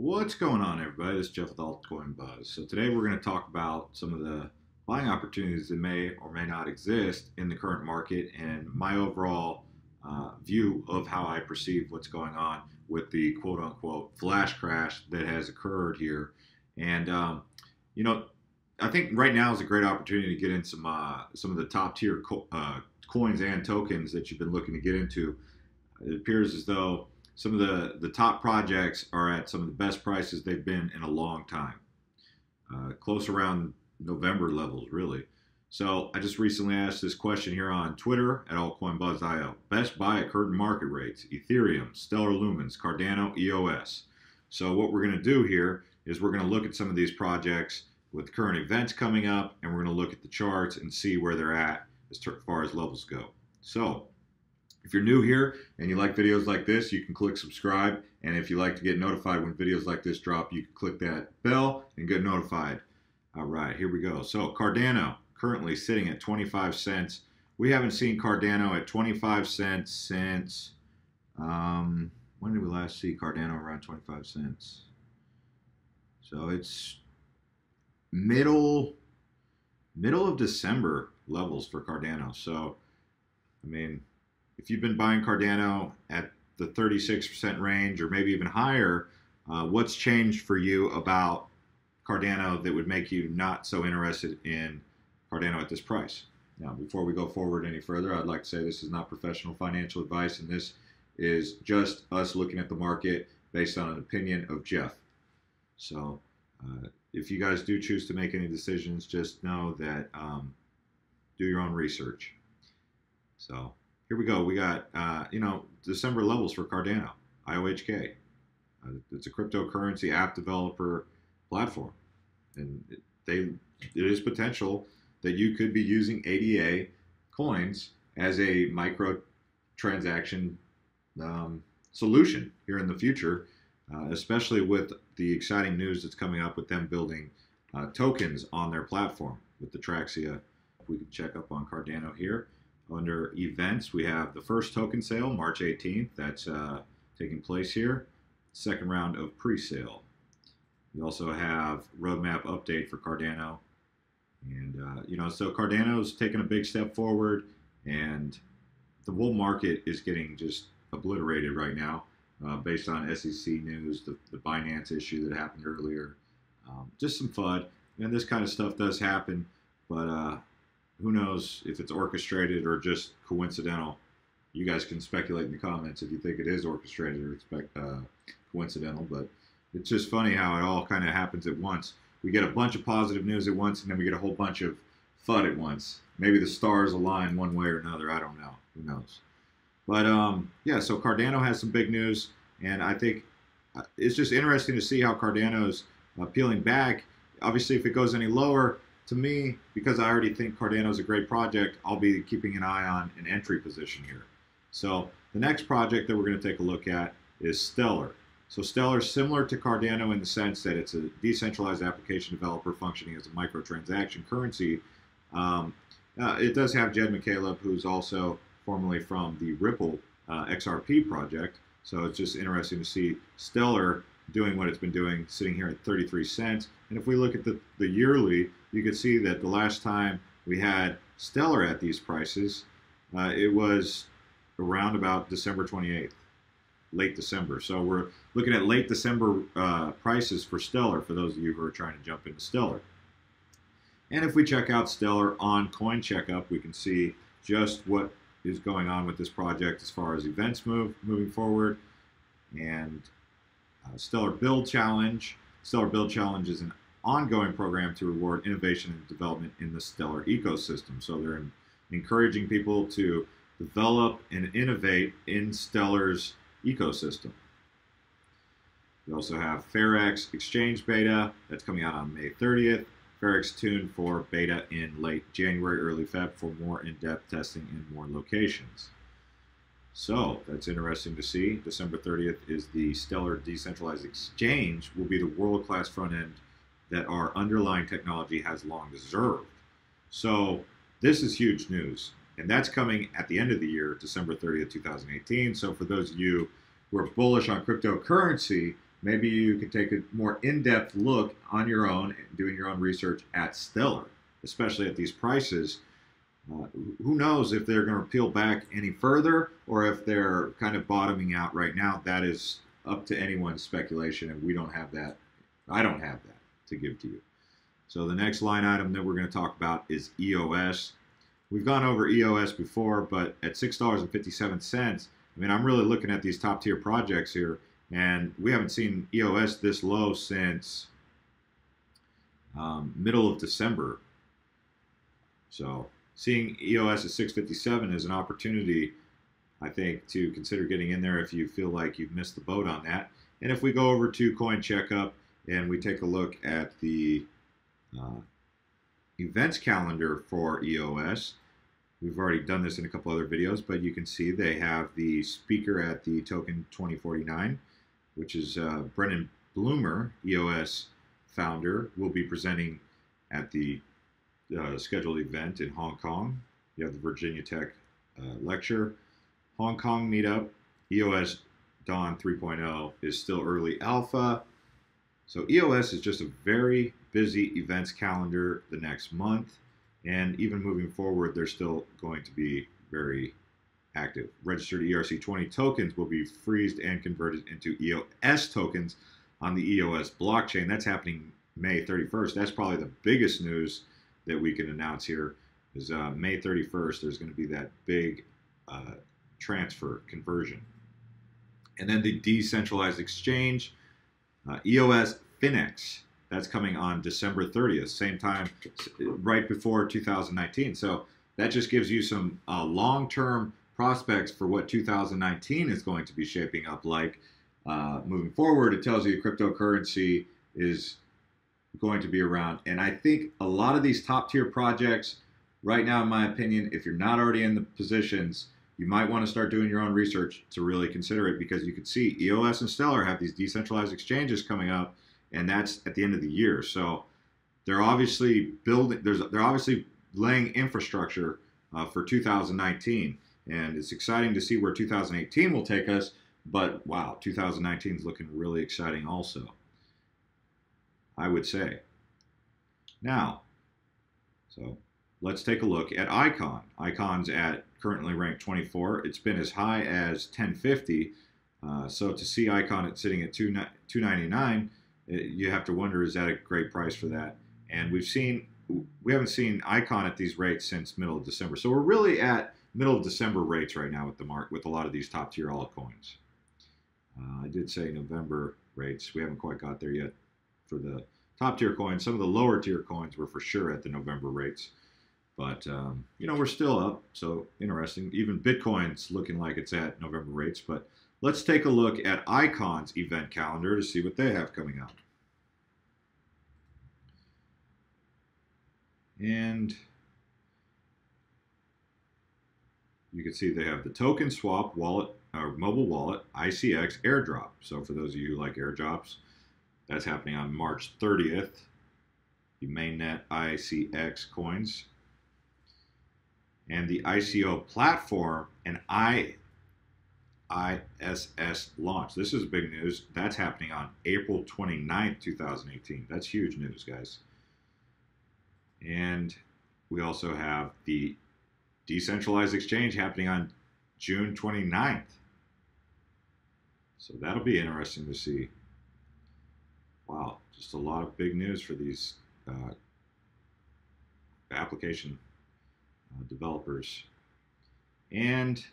What's going on, everybody? This is Jeff with Altcoin Buzz. So today we're going to talk about some of the buying opportunities that may or may not exist in the current market and my overall view of how I perceive what's going on with the quote-unquote flash crash that has occurred here. And you know, I think right now is a great opportunity to get in some of the top tier coins and tokens that you've been looking to get into. It appears as though some of the top projects are at some of the best prices they've been in a long time, close around November levels, really. So I just recently asked this question here on Twitter at AltCoinBuzz.io. Best buy at current market rates: Ethereum, Stellar Lumens, Cardano, EOS. So what we're going to do here is we're going to look at some of these projects with current events coming up, and we're going to look at the charts and see where they're at as far as levels go. So if you're new here and you like videos like this, you can click subscribe. And if you like to get notified when videos like this drop, you can click that bell and get notified. All right, here we go. So Cardano currently sitting at 25 cents. We haven't seen Cardano at 25 cents since, when did we last see Cardano around 25 cents? So it's middle of December levels for Cardano. So, I mean, if you've been buying Cardano at the 36% range or maybe even higher, what's changed for you about Cardano that would make you not so interested in Cardano at this price? Now, before we go forward any further, I'd like to say this is not professional financial advice, and this is just us looking at the market based on an opinion of Jeff. So if you guys do choose to make any decisions, just know that do your own research. So here we go. We got, December levels for Cardano, IOHK. It's a cryptocurrency app developer platform. And it is potential that you could be using ADA coins as a micro transaction solution here in the future, especially with the exciting news that's coming up with them building tokens on their platform with the Traxia. We can check up on Cardano here. Under events, we have the first token sale, March 18th. That's taking place here. Second round of pre-sale. We also have roadmap update for Cardano. And, so Cardano's taken a big step forward, and the bull market is getting just obliterated right now based on SEC news, the Binance issue that happened earlier. Just some FUD. And this kind of stuff does happen, but who knows if it's orchestrated or just coincidental. You guys can speculate in the comments if you think it is orchestrated or coincidental, but it's just funny how it all kind of happens at once. We get a bunch of positive news at once, and then we get a whole bunch of FUD at once. Maybe the stars align one way or another. I don't know. Who knows? But, so Cardano has some big news, and I think it's just interesting to see how Cardano's peeling back. Obviously, if it goes any lower, to me, because I already think Cardano is a great project, I'll be keeping an eye on an entry position here. So the next project that we're going to take a look at is Stellar. So Stellar is similar to Cardano in the sense that it's a decentralized application developer functioning as a microtransaction currency. It does have Jed McCaleb, who's also formerly from the Ripple XRP project. So it's just interesting to see Stellar doing what it's been doing, sitting here at 33 cents. And if we look at the yearly, you can see that the last time we had Stellar at these prices, it was around about December 28th, late December. So we're looking at late December prices for Stellar, for those of you who are trying to jump into Stellar. And if we check out Stellar on Coin Checkup, we can see just what is going on with this project as far as events moving forward. And Stellar Build Challenge. Stellar Build Challenge is an ongoing program to reward innovation and development in the Stellar ecosystem. So they're encouraging people to develop and innovate in Stellar's ecosystem. We also have FairX Exchange Beta that's coming out on May 30th. FairX tuned for beta in late January, early Feb for more in-depth testing in more locations. So that's interesting to see. December 30th is the Stellar Decentralized Exchange, will be the world-class front end that our underlying technology has long deserved. So this is huge news. And that's coming at the end of the year, December 30th, 2018. So for those of you who are bullish on cryptocurrency, maybe you can take a more in-depth look on your own, doing your own research at Stellar, especially at these prices. Who knows if they're going to peel back any further or if they're kind of bottoming out right now. That is up to anyone's speculation, and we don't have that. I don't have that to give to you. So the next line item that we're going to talk about is EOS. We've gone over EOS before, but at $6.57, I mean, I'm really looking at these top tier projects here, and we haven't seen EOS this low since middle of December. So seeing EOS at 657 is an opportunity, I think, to consider getting in there if you feel like you've missed the boat on that. And if we go over to Coin Checkup and we take a look at the events calendar for EOS, we've already done this in a couple other videos, but you can see they have the speaker at the token 2049, which is Brennan Bloomer, EOS founder, will be presenting at the scheduled event in Hong Kong. You have the Virginia Tech lecture. Hong Kong meetup, EOS Dawn 3.0 is still early alpha. So EOS is just a very busy events calendar the next month. And even moving forward, they're still going to be very active. Registered ERC20 tokens will be freezed and converted into EOS tokens on the EOS blockchain. That's happening May 31st. That's probably the biggest news that we can announce here is May 31st. There's going to be that big transfer conversion. And then the decentralized exchange, EOS Finex. That's coming on December 30th, same time, right before 2019. So that just gives you some long-term prospects for what 2019 is going to be shaping up like. Moving forward, it tells you cryptocurrency is going to be around. And I think a lot of these top-tier projects, right now, in my opinion, if you're not already in the positions, you might want to start doing your own research to really consider it, because you can see EOS and Stellar have these decentralized exchanges coming up, and that's at the end of the year. So they're obviously they're obviously laying infrastructure for 2019, and it's exciting to see where 2018 will take us. But wow, 2019 is looking really exciting also, I would say. Now, so let's take a look at Icon. Icon's at currently ranked 24. It's been as high as 1050. So to see Icon at sitting at 299, you have to wonder, is that a great price for that? And we haven't seen Icon at these rates since middle of December. So we're really at middle of December rates right now with a lot of these top tier altcoins. I did say November rates. We haven't quite got there yet for the top tier coins. Some of the lower tier coins were for sure at the November rates. But, you know, we're still up. So interesting. Even Bitcoin's looking like it's at November rates. But let's take a look at Icon's event calendar to see what they have coming up. And you can see they have the token swap wallet, or mobile wallet, ICX airdrop. So for those of you who like airdrops, that's happening on March 30th. The mainnet ICX coins. And the ICO platform and ISS launch. This is big news. That's happening on April 29th, 2018. That's huge news, guys. And we also have the decentralized exchange happening on June 29th. So that'll be interesting to see. Wow, just a lot of big news for these application developers. And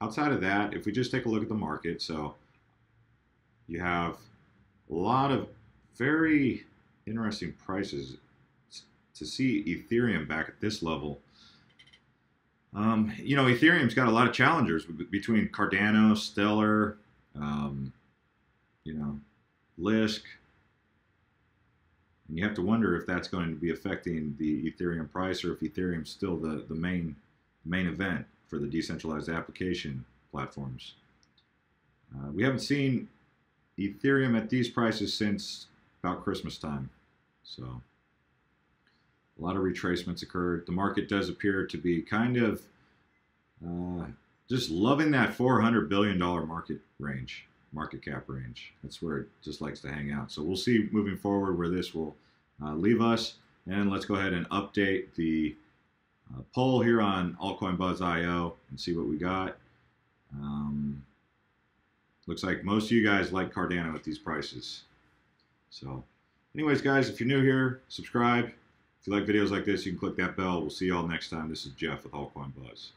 outside of that, if we just take a look at the market, so you have a lot of very interesting prices. To see Ethereum back at this level, you know, Ethereum's got a lot of challengers between Cardano, Stellar, you know, Lisk, and you have to wonder if that's going to be affecting the Ethereum price, or if Ethereum's still the main event for the decentralized application platforms. We haven't seen Ethereum at these prices since about Christmas time, so a lot of retracements occurred. The market does appear to be kind of just loving that $400 billion market range. market cap range. That's where it just likes to hang out. So we'll see moving forward where this will leave us. And let's go ahead and update the poll here on Altcoin Buzz.io and see what we got. Looks like most of you guys like Cardano at these prices. So anyways, guys, if you're new here, subscribe. If you like videos like this, you can click that bell. We'll see you all next time. This is Jeff with Altcoin Buzz.